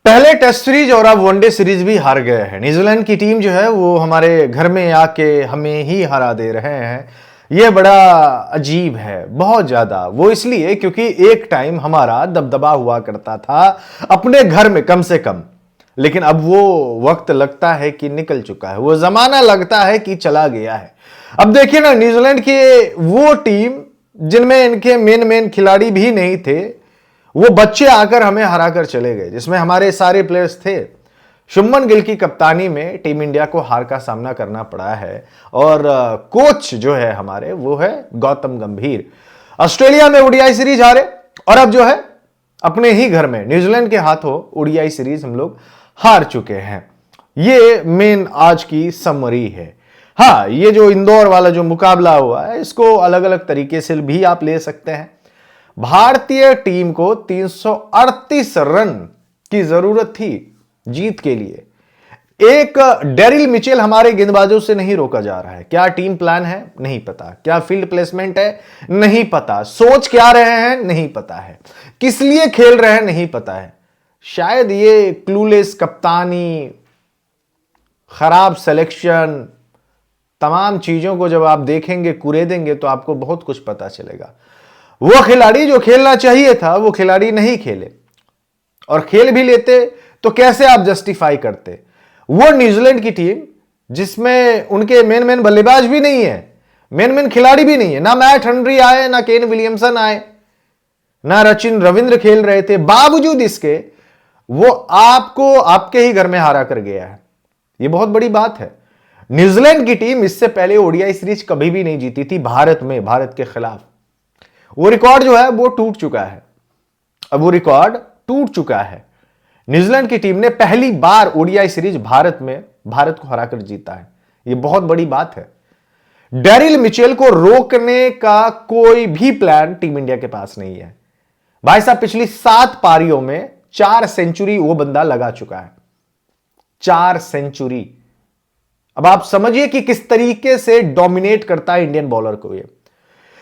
पहले test series और अब वनडे सीरीज भी हार गए हैं। न्यूजीलैंड की टीम जो है वो हमारे घर में आके हमें ही हरा दे रहे हैं। यह बड़ा अजीब है, बहुत ज्यादा। वो इसलिए क्योंकि एक टाइम हमारा दबदबा हुआ करता था अपने घर में कम से कम, लेकिन अब वो वक्त लगता है कि निकल चुका है, वो जमाना लगता है कि चला गया है। अब देखिए ना, न्यूजीलैंड की वो टीम जिनमें इनके मेन खिलाड़ी भी नहीं थे, वो बच्चे आकर हमें हराकर चले गए, जिसमें हमारे सारे प्लेयर्स थे। शुभमन गिल की कप्तानी में टीम इंडिया को हार का सामना करना पड़ा है और कोच जो है हमारे वो है गौतम गंभीर। ऑस्ट्रेलिया में ओडीआई सीरीज हारे और अब जो है अपने ही घर में न्यूजीलैंड के हाथों ओडीआई सीरीज हम लोग हार चुके हैं। ये मेन आज की समरी है। हाँ, ये जो इंदौर वाला जो मुकाबला हुआ है इसको अलग अलग तरीके से भी आप ले सकते हैं। भारतीय टीम को 338 रन की जरूरत थी जीत के लिए। एक डेरिल मिचेल हमारे गेंदबाजों से नहीं रोका जा रहा है। क्या टीम प्लान है? नहीं पता। क्या फील्ड प्लेसमेंट है? नहीं पता। सोच क्या रहे हैं? नहीं पता है। किस लिए खेल रहे हैं? नहीं पता है। शायद ये क्लूलेस कप्तानी, खराब सिलेक्शन, तमाम चीजों को जब आप देखेंगे, कुरेदेंगे तो आपको बहुत कुछ पता चलेगा। वो खिलाड़ी जो खेलना चाहिए था वो खिलाड़ी नहीं खेले, और खेल भी लेते तो कैसे आप जस्टिफाई करते? वो न्यूजीलैंड की टीम जिसमें उनके मेन बल्लेबाज भी नहीं है, मेन खिलाड़ी भी नहीं है, ना मैट हेनरी आए, ना केन विलियमसन आए, ना सचिन रविंद्र खेल रहे थे, बावजूद इसके वो आपको आपके ही घर में हारा कर गया है। ये बहुत बड़ी बात है। न्यूजीलैंड की टीम इससे पहले ओडीआई सीरीज कभी भी नहीं जीती थी भारत में, भारत के खिलाफ। वो रिकॉर्ड जो है वो टूट चुका है। अब वो रिकॉर्ड टूट चुका है। न्यूजीलैंड की टीम ने पहली बार ओडीआई सीरीज भारत में भारत को हराकर जीता है। ये बहुत बड़ी बात है। डेरिल मिचेल को रोकने का कोई भी प्लान टीम इंडिया के पास नहीं है। भाई साहब, पिछली 7 पारियों में 4 सेंचुरी वो बंदा लगा चुका है। 4 सेंचुरी। अब आप समझिए कि किस तरीके से डोमिनेट करता है इंडियन बॉलर को ये।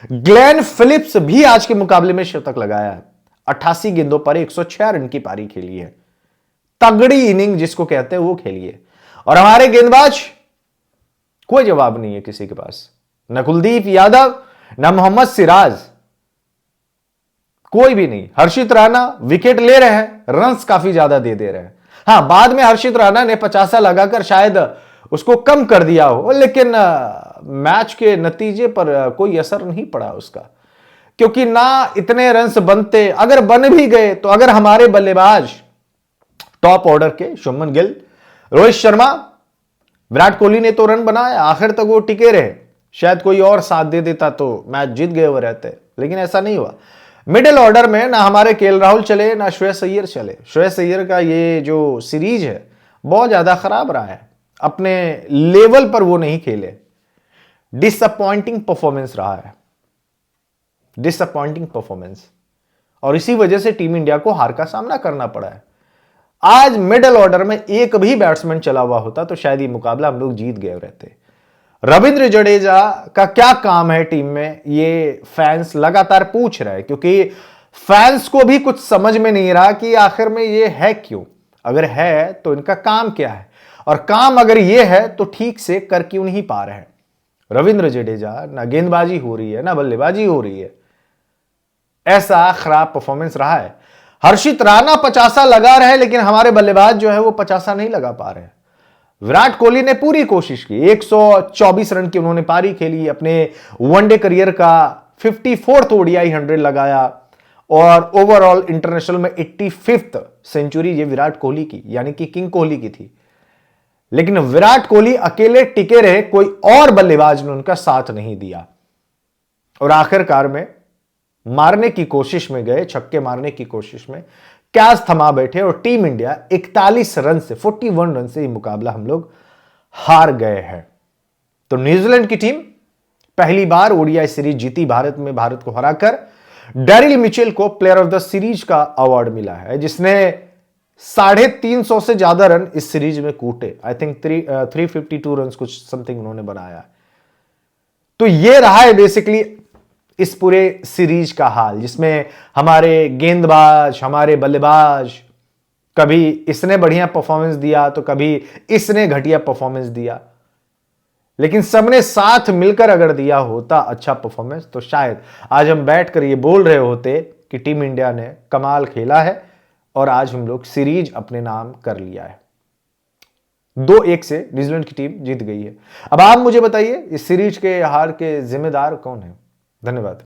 ग्लेन फिलिप्स भी आज के मुकाबले में शतक लगाया है। 88 गेंदों पर 106 रन की पारी खेली है। तगड़ी इनिंग जिसको कहते हैं वो खेली है। और हमारे गेंदबाज, कोई जवाब नहीं है किसी के पास। न कुलदीप यादव, न मोहम्मद सिराज, कोई भी नहीं। हर्षित राणा विकेट ले रहे हैं, रन्स काफी ज्यादा दे रहे हैं। हां, बाद में हर्षित राणा ने 50 लगाकर शायद उसको कम कर दिया हो, लेकिन मैच के नतीजे पर कोई असर नहीं पड़ा उसका, क्योंकि ना इतने रन्स बनते। अगर बन भी गए तो अगर हमारे बल्लेबाज टॉप ऑर्डर के शुभमन गिल, रोहित शर्मा, विराट कोहली ने तो रन बनाया, आखिर तक वो टिके रहे। शायद कोई और साथ दे देता तो मैच जीत गए हुए रहते, लेकिन ऐसा नहीं हुआ। मिडिल ऑर्डर में ना हमारे केएल राहुल चले, ना श्रेयस अय्यर चले। श्रेयस अय्यर का ये जो सीरीज है बहुत ज्यादा खराब रहा है। अपने लेवल पर वो नहीं खेले। डिसअपॉइंटिंग परफॉर्मेंस रहा है, डिसअपॉइंटिंग परफॉर्मेंस, और इसी वजह से टीम इंडिया को हार का सामना करना पड़ा है। आज मिडिल ऑर्डर में एक भी बैट्समैन चला हुआ होता तो शायद ये मुकाबला हम लोग जीत गए रहते। रविंद्र जडेजा का क्या काम है टीम में, ये फैंस लगातार पूछ रहे हैं, क्योंकि फैंस को भी कुछ समझ में नहीं रहा कि आखिर में ये है क्यों। अगर है तो इनका काम क्या है, और काम अगर ये है तो ठीक से कर क्यों नहीं पा रहे हैं। रविंद्र जडेजा ना गेंदबाजी हो रही है, ना बल्लेबाजी हो रही है। ऐसा खराब परफॉर्मेंस रहा है। हर्षित राणा 50 लगा रहे हैं, लेकिन हमारे बल्लेबाज जो है वो 50 नहीं लगा पा रहे हैं। विराट कोहली ने पूरी कोशिश की, 124 रन की उन्होंने पारी खेली, अपने वनडे करियर का 54th ओडीआई 100 लगाया, और ओवरऑल इंटरनेशनल में 85th सेंचुरी ये विराट कोहली की, यानी कि किंग कोहली की थी। लेकिन विराट कोहली अकेले टिके रहे, कोई और बल्लेबाज ने उनका साथ नहीं दिया, और आखिरकार में मारने की कोशिश में गए, छक्के मारने की कोशिश में कैच थमा बैठे, और टीम इंडिया 41 रन से, 41 रन से ये मुकाबला हम लोग हार गए हैं। तो न्यूजीलैंड की टीम पहली बार ओडीआई सीरीज जीती भारत में, भारत को हराकर। डेरिल मिचेल को प्लेयर ऑफ द सीरीज का अवार्ड मिला है, जिसने 350 से ज्यादा रन इस सीरीज में कूटे। आई थिंक 352 रन कुछ समथिंग उन्होंने बनाया। तो ये रहा है बेसिकली इस पूरे सीरीज का हाल, जिसमें हमारे गेंदबाज, हमारे बल्लेबाज कभी इसने बढ़िया परफॉर्मेंस दिया तो कभी इसने घटिया परफॉर्मेंस दिया, लेकिन सबने साथ मिलकर अगर दिया होता अच्छा परफॉर्मेंस तो शायद आज हम बैठकर ये बोल रहे होते कि टीम इंडिया ने कमाल खेला है और आज हम लोग सीरीज अपने नाम कर लिया है। 2-1 से न्यूजीलैंड की टीम जीत गई है। अब आप मुझे बताइए इस सीरीज के हार के जिम्मेदार कौन है? धन्यवाद।